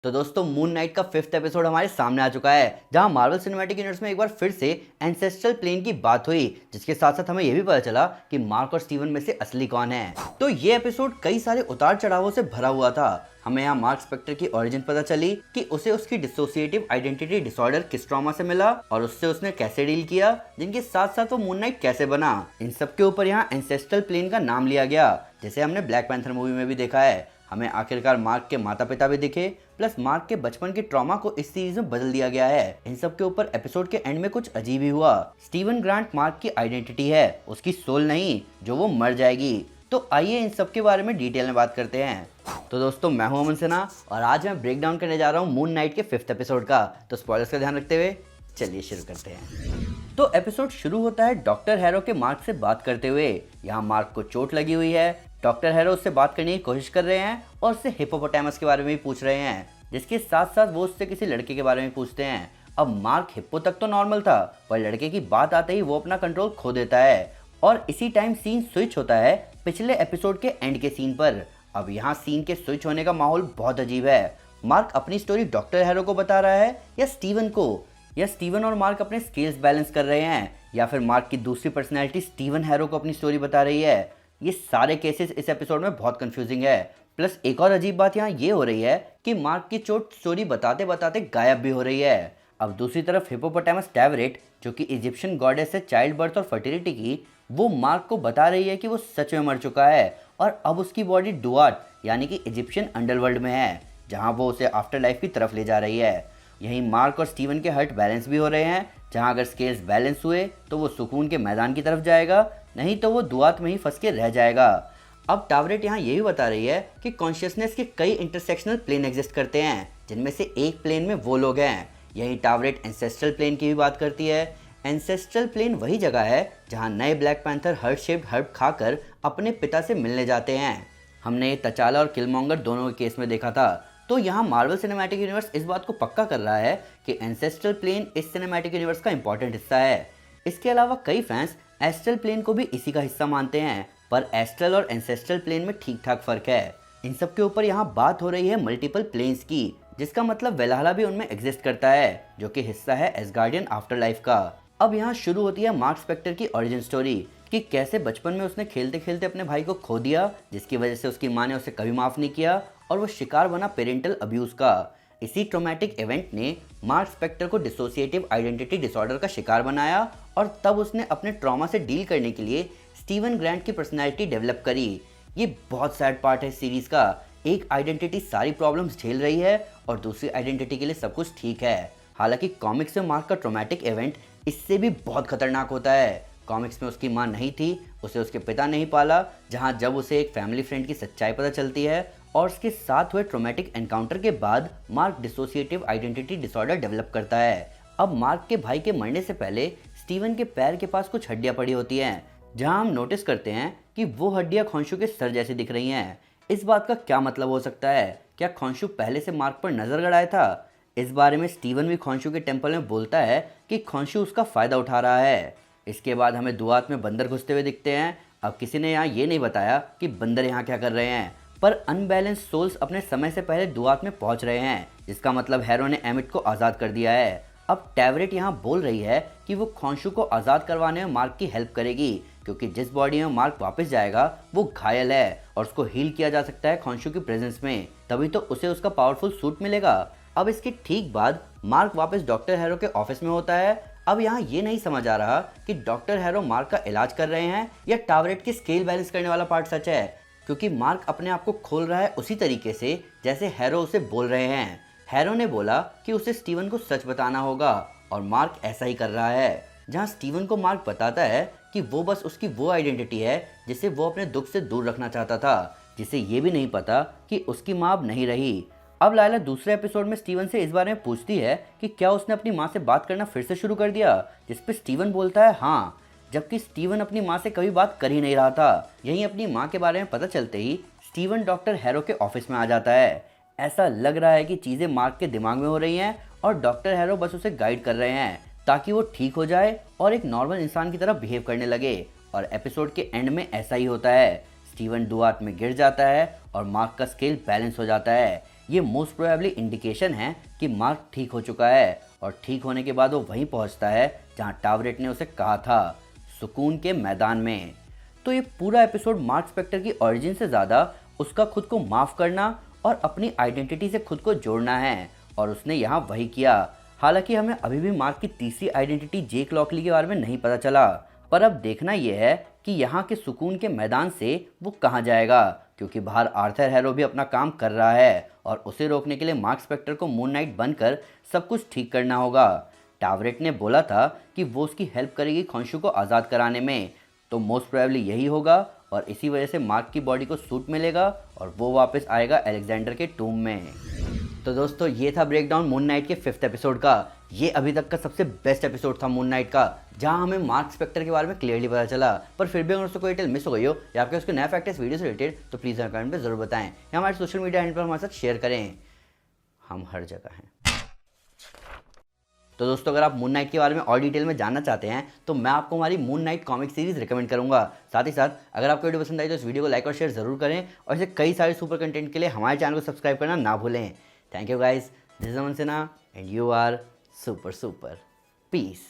तो दोस्तों moon night का 5th एपिसोड हमारे सामने आ चुका है, जहां मार्वल सिनेमैटिक यूनिवर्स में एक बार फिर से एंसेस्ट्रल प्लेन की बात हुई, जिसके साथ साथ हमें यह भी पता चला कि मार्क और स्टीवन में से असली कौन है। तो ये एपिसोड कई सारे उतार चढ़ावों से भरा हुआ था। हमें यहाँ मार्क स्पेक्टर की ओरिजिन पता चली कि उसे उसकी डिसोसिएटिव आइडेंटिटी डिसऑर्डर किस ट्रॉमा से मिला और उससे उसने कैसे डील किया, जिनके साथ साथ वो मून नाइट कैसे बना। इन सब के ऊपर यहाँ एंसेस्ट्रल प्लेन का नाम लिया गया, जैसे हमने ब्लैक पैंथर मूवी में भी देखा है। हमें आखिरकार मार्क के माता पिता भी दिखे, प्लस मार्क के बचपन के ट्रॉमा को इस सीरीज में बदल दिया गया है। इन सब के ऊपर एपिसोड के एंड में कुछ अजीब ही हुआ। स्टीवन ग्रांट मार्क की आइडेंटिटी है, उसकी सोल नहीं, जो वो मर जाएगी। तो आइए इन सब के बारे में डिटेल में बात करते हैं। तो दोस्तों मैं हूं अमन सिन्हा और आज मैं ब्रेक डाउन करने जा रहा हूं मून नाइट के 5th एपिसोड का। तो स्पॉयलर्स का ध्यान रखते हुए चलिए शुरू करते हैं। तो एपिसोड शुरू होता है डॉक्टर हैरो के मार्क से बात करते हुए। यहाँ मार्क को चोट लगी हुई है। डॉक्टर हैरो उससे बात करने की कोशिश कर रहे हैं और उससे हिप्पोपोटामस के बारे में भी पूछ रहे हैं, जिसके साथ साथ वो उससे किसी लड़के के बारे में पूछते हैं। अब मार्क हिप्पो तक तो नॉर्मल था, पर लड़के की बात आते ही वो अपना कंट्रोल खो देता है और इसी टाइम सीन स्विच होता है पिछले एपिसोड के एंड के सीन पर। अब यहाँ सीन के स्विच होने का माहौल बहुत अजीब है। मार्क अपनी स्टोरी डॉक्टर हैरो को बता रहा है या स्टीवन को, या स्टीवन और मार्क अपने स्किल्स बैलेंस कर रहे हैं, या फिर मार्क की दूसरी पर्सनैलिटी स्टीवन हैरो को अपनी स्टोरी बता रही है। ये सारे केसेस इस एपिसोड में बहुत कंफ्यूजिंग है। प्लस एक और अजीब बात यहाँ ये हो रही है कि मार्क की चोट स्टोरी बताते बताते गायब भी हो रही है। अब दूसरी तरफ हिप्पोपोटामस टैवरेट, जो कि इजिप्शियन गॉडेस है चाइल्ड बर्थ और फर्टिलिटी की, वो मार्क को बता रही है कि वो सच में मर चुका है और अब उसकी बॉडी डुआट यानी कि इजिप्शियन अंडरवर्ल्ड में है, जहाँ वो उसे आफ्टर लाइफ की तरफ ले जा रही है। यहीं मार्क और स्टीवन के हर्ट बैलेंस भी हो रहे हैं, जहाँ अगर स्केल्स बैलेंस हुए तो वो सुकून के मैदान की तरफ जाएगा, नहीं तो वो दुआत में ही फंस के रह जाएगा। अब टावरेट यहाँ ये भी बता रही है कि कॉन्शियसनेस के कई इंटरसेक्शनल प्लेन एग्जिस्ट करते हैं, जिनमें से एक प्लेन में वो लोग हैं। यही टावरेट एंसेस्ट्रल प्लेन की भी बात करती है। एंसेस्ट्रल प्लेन वही जगह है जहाँ नए black panther heart shaped herb खाकर अपने पिता से मिलने जाते हैं। हमने ये तचाला और किलमॉन्गर दोनों के केस में देखा था। तो यहाँ मार्वल सिनेमैटिक यूनिवर्स इस बात को पक्का कर रहा है कि एंसेस्ट्रल प्लेन इस सिनेमैटिक यूनिवर्स का इंपॉर्टेंट हिस्सा है। इसके अलावा कई फैंस एस्ट्रल प्लेन को भी इसी का हिस्सा मानते हैं, पर एस्ट्रल और एंसेस्ट्रल प्लेन में ठीक ठाक फर्क है। इन सब के ऊपर यहाँ बात हो रही है मल्टीपल प्लेन्स की, जिसका मतलब वेलहला भी उनमें एग्जिस्ट करता है, जो कि हिस्सा है एसगार्डियन आफ्टर लाइफ का। अब यहाँ शुरू होती है मार्क स्पेक्टर की ओरिजिन स्टोरी कि कैसे बचपन में उसने खेलते खेलते अपने भाई को खो दिया, जिसकी वजह से उसकी माँ ने उसे कभी माफ़ नहीं किया और वो शिकार बना पेरेंटल अब्यूज़ का। इसी ट्रोमैटिक इवेंट ने मार्क स्पेक्टर को डिसोसिएटिव आइडेंटिटी डिसऑर्डर का शिकार बनाया और तब उसने अपने ट्रॉमा से डील करने के लिए स्टीवन ग्रांट की पर्सनैलिटी डेवलप करी। ये बहुत सैड पार्ट है सीरीज़ का। एक आइडेंटिटी सारी प्रॉब्लम्स झेल रही है और दूसरी आइडेंटिटी के लिए सब कुछ ठीक है। हालांकि कॉमिक्स में मार्क का ट्रोमैटिक इवेंट इससे भी बहुत खतरनाक होता है। कॉमिक्स में उसकी माँ नहीं थी, उसे उसके पिता ने ही पाला, जहाँ जब उसे एक फैमिली फ्रेंड की सच्चाई पता चलती है और उसके साथ हुए ट्रोमैटिक एनकाउंटर के बाद mark dissociative identity disorder develop करता है। अब मार्क के भाई के मरने से पहले स्टीवन के पैर के पास कुछ हड्डियां पड़ी होती हैं, जहां हम नोटिस करते हैं कि वो हड्डियां खोंशू के सर जैसी दिख रही हैं। इस बात का क्या मतलब हो सकता है? क्या खोंशू पहले से मार्क पर नजर गड़ाया था? इस बारे में स्टीवन भी खोंशू के टेम्पल में बोलता है कि खोंशू उसका फ़ायदा उठा रहा है। इसके बाद हमें दुआत में बंदर घुसते हुए दिखते हैं। अब किसी ने यहाँ ये नहीं बताया कि बंदर यहाँ क्या कर रहे हैं, पर अनबैलेंस सोल्स अपने समय से पहले दुआत में पहुंच रहे हैं, जिसका मतलब हैरो ने एमिट को आज़ाद कर दिया है। अब टैवरेट यहाँ बोल रही है कि वो खोंशू को आज़ाद करवाने में मार्क की हेल्प करेगी, क्योंकि जिस बॉडी में मार्क वापस जाएगा वो घायल है और उसको हील किया जा सकता है खोंशू की प्रेजेंस में, तभी तो उसे उसका पावरफुल सूट मिलेगा। अब इसके ठीक बाद मार्क वापस डॉक्टर हैरो के ऑफिस में होता है। अब यहाँ ये नहीं समझ आ रहा कि डॉक्टर हैरो मार्क का इलाज कर रहे हैं या टावरेट की स्केल बैलेंस करने वाला पार्ट सच है, क्योंकि मार्क अपने आप को खोल रहा है उसी तरीके से जैसे हैरो उसे बोल रहे हैं। हैरो ने बोला कि उसे स्टीवन को सच बताना होगा और मार्क ऐसा ही कर रहा है, जहां स्टीवन को मार्क बताता है कि वो बस उसकी वो आइडेंटिटी है जिसे वो अपने दुख से दूर रखना चाहता था, जिसे ये भी नहीं पता कि उसकी माँ अब नहीं रही। अब लायला दूसरे एपिसोड में स्टीवन से इस बारे में पूछती है कि क्या उसने अपनी माँ से बात करना फिर से शुरू कर दिया, जिस पे स्टीवन बोलता है हाँ, जबकि स्टीवन अपनी माँ से कभी बात कर ही नहीं रहा था। यहीं अपनी माँ के बारे में पता चलते ही स्टीवन डॉक्टर हैरो के ऑफिस में आ जाता है। ऐसा लग रहा है कि चीज़ें मार्क के दिमाग में हो रही हैं और डॉक्टर हैरो बस उसे गाइड कर रहे हैं ताकि वो ठीक हो जाए और एक नॉर्मल इंसान की तरह बिहेव करने लगे। और एपिसोड के एंड में ऐसा ही होता है। स्टीवन दुआत में गिर जाता है और मार्क का स्केल बैलेंस हो जाता है। ये मोस्ट प्रोबेबली इंडिकेशन है कि मार्क ठीक हो चुका है और ठीक होने के बाद वो वहीं पहुंचता है जहां टावरेट ने उसे कहा था, सुकून के मैदान में। तो ये पूरा एपिसोड मार्क स्पेक्टर की ओरिजिन से ज़्यादा उसका खुद को माफ़ करना और अपनी आइडेंटिटी से खुद को जोड़ना है, और उसने यहाँ वही किया। हालांकि हमें अभी भी मार्क की तीसरी आइडेंटिटी जेक लॉकली के बारे में नहीं पता चला, पर अब देखना यह है कि यहाँ के सुकून के मैदान से वो कहाँ जाएगा, क्योंकि बाहर आर्थर हैरो भी अपना काम कर रहा है और उसे रोकने के लिए मार्क स्पेक्टर को मून नाइट बनकर सब कुछ ठीक करना होगा। टावरेट ने बोला था कि वो उसकी हेल्प करेगी खॉन्शु को आज़ाद कराने में, तो मोस्ट प्रोबेबली यही होगा और इसी वजह से मार्क की बॉडी को सूट मिलेगा और वो वापस आएगा अलेक्जेंडर के टूम में। तो दोस्तों ये था ब्रेकडाउन मून नाइट के 5th एपिसोड का। ये अभी तक का सबसे बेस्ट एपिसोड था मून नाइट का, जहां हमें मार्क स्पेक्टर के बारे में क्लियरली पता चला। पर फिर भी अगर उसको कोई डिटेल मिस हो गई हो या आपके उसके नया फैक्ट इस वीडियो से रिलेटेड, तो प्लीज़ हमें कमेंट में ज़रूर बताएं या हमारे सोशल मीडिया हैंडल पर हमारे साथ शेयर करें। हम हर जगह हैं। तो दोस्तों अगर आप मून नाइट के बारे में और डिटेल में जानना चाहते हैं तो मैं आपको हमारी moon night comic series recommend करूंगा। साथ ही साथ अगर आपको वीडियो पसंद आई तो इस वीडियो को लाइक और शेयर ज़रूर करें और ऐसे कई सारे सुपर कंटेंट के लिए हमारे चैनल को सब्सक्राइब करना ना भूलें। Thank you guys, this is Aman Sinha and you are super super. Piece.